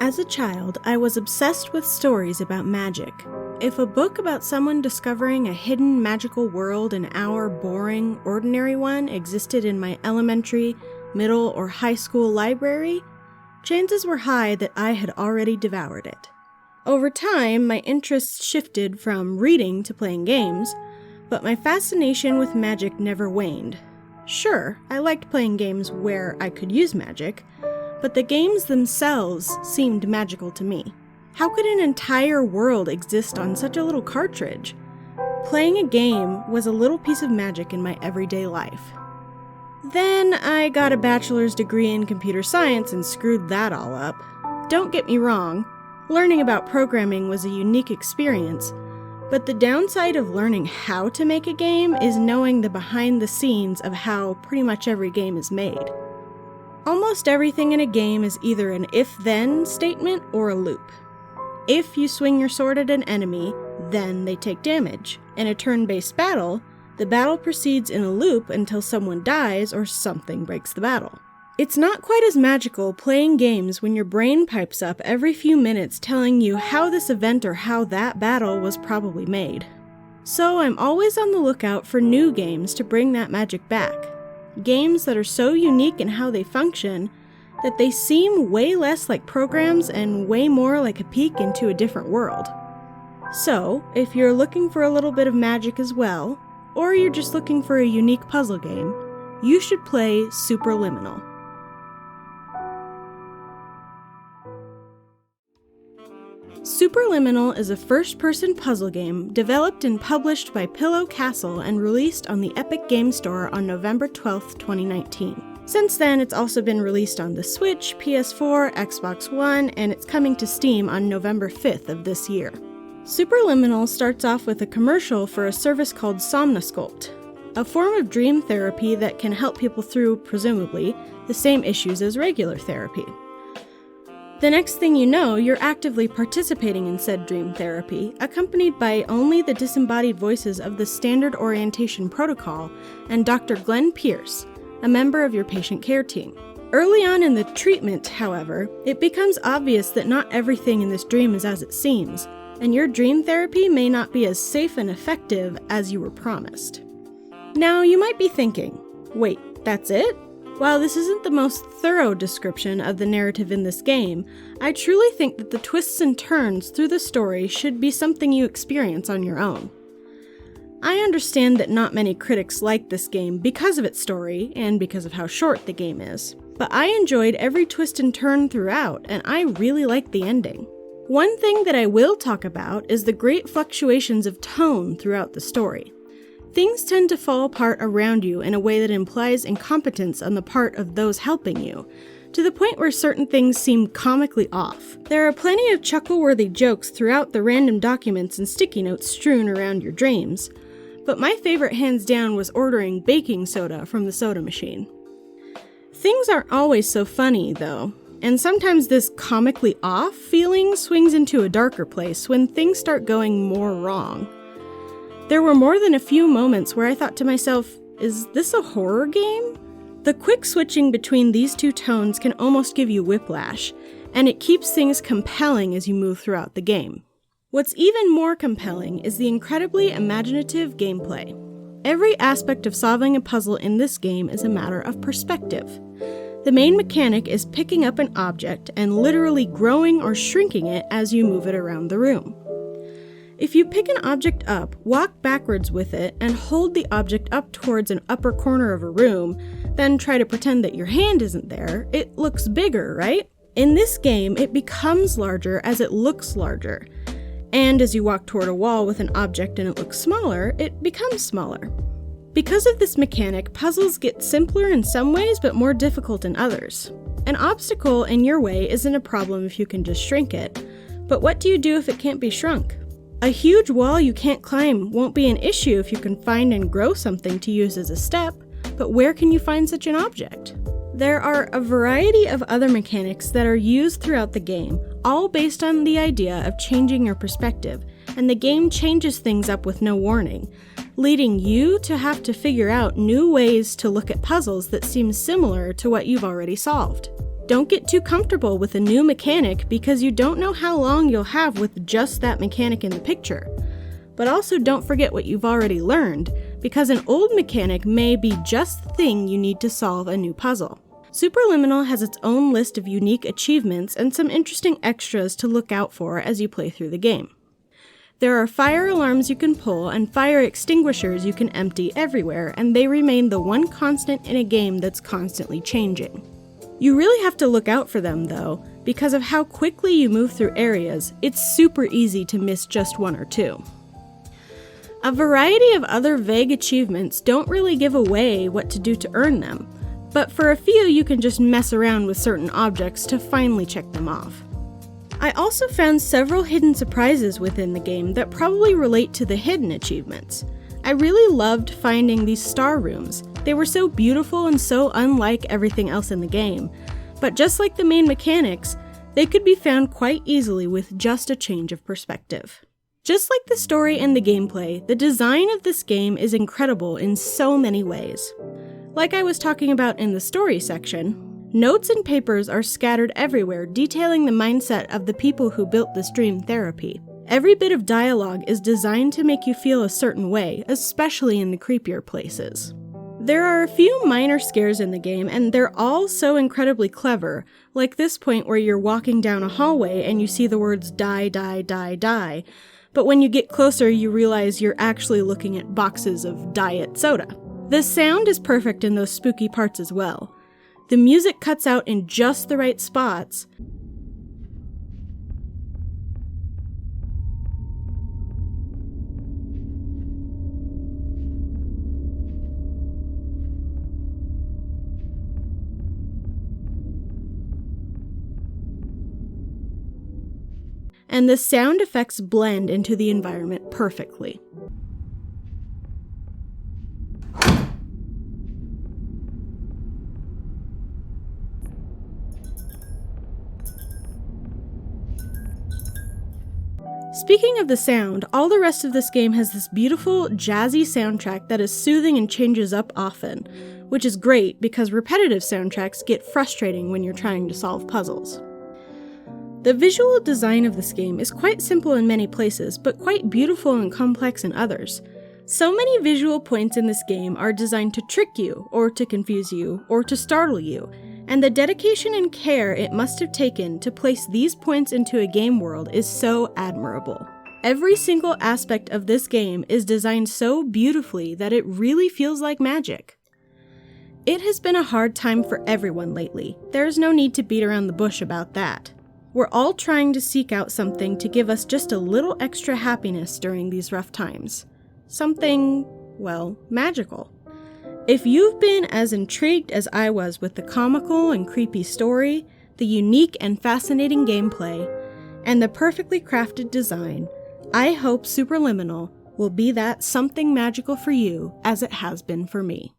As a child, I was obsessed with stories about magic. If a book about someone discovering a hidden magical world in our boring, ordinary one existed in my elementary, middle, or high school library, chances were high that I had already devoured it. Over time, my interests shifted from reading to playing games, but my fascination with magic never waned. Sure, I liked playing games where I could use magic, but the games themselves seemed magical to me. How could an entire world exist on such a little cartridge? Playing a game was a little piece of magic in my everyday life. Then I got a bachelor's degree in computer science and screwed that all up. Don't get me wrong, learning about programming was a unique experience, but the downside of learning how to make a game is knowing the behind the scenes of how pretty much every game is made. Almost everything in a game is either an if-then statement or a loop. If you swing your sword at an enemy, then they take damage. In a turn-based battle, the battle proceeds in a loop until someone dies or something breaks the battle. It's not quite as magical playing games when your brain pipes up every few minutes telling you how this event or how that battle was probably made. So I'm always on the lookout for new games to bring that magic back. Games that are so unique in how they function that they seem way less like programs and way more like a peek into a different world. So, if you're looking for a little bit of magic as well, or you're just looking for a unique puzzle game, you should play Superliminal. Superliminal is a first-person puzzle game developed and published by Pillow Castle and released on the Epic Game Store on November 12, 2019. Since then, it's also been released on the Switch, PS4, Xbox One, and it's coming to Steam on November 5th of this year. Superliminal starts off with a commercial for a service called Somnosculpt, a form of dream therapy that can help people through, presumably, the same issues as regular therapy. The next thing you know, you're actively participating in said dream therapy, accompanied by only the disembodied voices of the Standard Orientation Protocol and Dr. Glenn Pierce, a member of your patient care team. Early on in the treatment, however, it becomes obvious that not everything in this dream is as it seems, and your dream therapy may not be as safe and effective as you were promised. Now, you might be thinking, wait, that's it? While this isn't the most thorough description of the narrative in this game, I truly think that the twists and turns through the story should be something you experience on your own. I understand that not many critics like this game because of its story and because of how short the game is, but I enjoyed every twist and turn throughout, and I really liked the ending. One thing that I will talk about is the great fluctuations of tone throughout the story. Things tend to fall apart around you in a way that implies incompetence on the part of those helping you, to the point where certain things seem comically off. There are plenty of chuckle-worthy jokes throughout the random documents and sticky notes strewn around your dreams, but my favorite hands down was ordering baking soda from the soda machine. Things aren't always so funny, though, and sometimes this comically off feeling swings into a darker place when things start going more wrong. There were more than a few moments where I thought to myself, is this a horror game? The quick switching between these two tones can almost give you whiplash, and it keeps things compelling as you move throughout the game. What's even more compelling is the incredibly imaginative gameplay. Every aspect of solving a puzzle in this game is a matter of perspective. The main mechanic is picking up an object and literally growing or shrinking it as you move it around the room. If you pick an object up, walk backwards with it, and hold the object up towards an upper corner of a room, then try to pretend that your hand isn't there, it looks bigger, right? In this game, it becomes larger as it looks larger. And as you walk toward a wall with an object and it looks smaller, it becomes smaller. Because of this mechanic, puzzles get simpler in some ways but more difficult in others. An obstacle in your way isn't a problem if you can just shrink it, but what do you do if it can't be shrunk? A huge wall you can't climb won't be an issue if you can find and grow something to use as a step, but where can you find such an object? There are a variety of other mechanics that are used throughout the game, all based on the idea of changing your perspective, and the game changes things up with no warning, leading you to have to figure out new ways to look at puzzles that seem similar to what you've already solved. Don't get too comfortable with a new mechanic because you don't know how long you'll have with just that mechanic in the picture. But also don't forget what you've already learned, because an old mechanic may be just the thing you need to solve a new puzzle. Superliminal has its own list of unique achievements and some interesting extras to look out for as you play through the game. There are fire alarms you can pull and fire extinguishers you can empty everywhere, and they remain the one constant in a game that's constantly changing. You really have to look out for them though, because of how quickly you move through areas, it's super easy to miss just one or two. A variety of other vague achievements don't really give away what to do to earn them, but for a few you can just mess around with certain objects to finally check them off. I also found several hidden surprises within the game that probably relate to the hidden achievements. I really loved finding these star rooms. They were so beautiful and so unlike everything else in the game, but just like the main mechanics, they could be found quite easily with just a change of perspective. Just like the story and the gameplay, the design of this game is incredible in so many ways. Like I was talking about in the story section, notes and papers are scattered everywhere detailing the mindset of the people who built this dream therapy. Every bit of dialogue is designed to make you feel a certain way, especially in the creepier places. There are a few minor scares in the game, and they're all so incredibly clever, like this point where you're walking down a hallway and you see the words die, die, die, die, but when you get closer you realize you're actually looking at boxes of diet soda. The sound is perfect in those spooky parts as well. The music cuts out in just the right spots, and the sound effects blend into the environment perfectly. Speaking of the sound, all the rest of this game has this beautiful, jazzy soundtrack that is soothing and changes up often, which is great because repetitive soundtracks get frustrating when you're trying to solve puzzles. The visual design of this game is quite simple in many places, but quite beautiful and complex in others. So many visual points in this game are designed to trick you, or to confuse you, or to startle you, and the dedication and care it must have taken to place these points into a game world is so admirable. Every single aspect of this game is designed so beautifully that it really feels like magic. It has been a hard time for everyone lately. There's no need to beat around the bush about that. We're all trying to seek out something to give us just a little extra happiness during these rough times. Something, well, magical. If you've been as intrigued as I was with the comical and creepy story, the unique and fascinating gameplay, and the perfectly crafted design, I hope Superliminal will be that something magical for you as it has been for me.